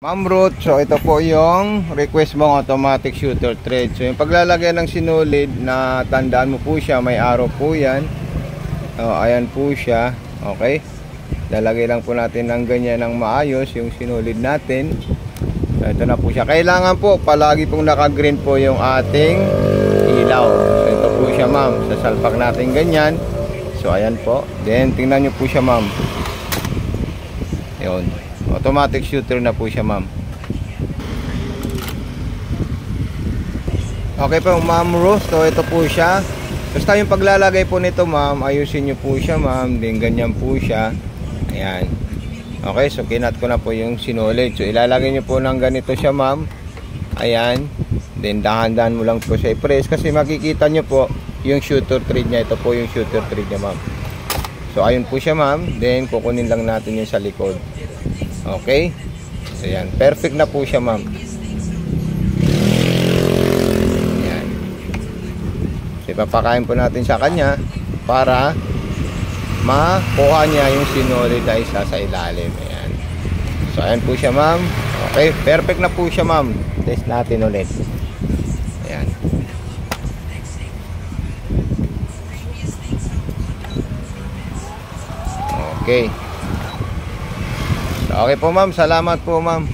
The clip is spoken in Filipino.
Ma'am Ruth, so ito po yung request mong automatic shooter thread. So yung paglalagay ng sinulid, na tandaan mo po siya, may arrow po yan. Ayan po siya. Okay, lalagay lang po natin ng ganyan ng maayos yung sinulid natin. So ito na po siya. Kailangan po palagi pong naka green po yung ating ilaw. So ito po siya ma'am, sasalpak natin ganyan. So ayan po, then tingnan nyo po siya ma'am. Yun, automatic shooter na po siya ma'am. Okay po ma'am Ruth, so ito po siya. Basta yung paglalagay po nito ma'am, ayusin nyo po siya ma'am. Then ganyan po siya. Ayan. Okay, so kinat ko na po yung sinulid. So ilalagay nyo po ng ganito siya ma'am. Ayan. Then dahan-dahan mo lang po siya i-press. Kasi makikita nyo po yung shooter thread nya. Ito po yung shooter thread nya ma'am. So ayun po siya ma'am. Then kukunin lang natin yung sa likod. Okay, so yan, perfect na po siya ma'am. Yan. So ipapakain po natin sa kanya para makuha niya yung sinulid na isa sa ilalim. Ayan. So ayan po siya ma'am. Okay, perfect na po siya ma'am. Test natin ulit. Ayan. Okay. Okay po ma'am, salamat po ma'am.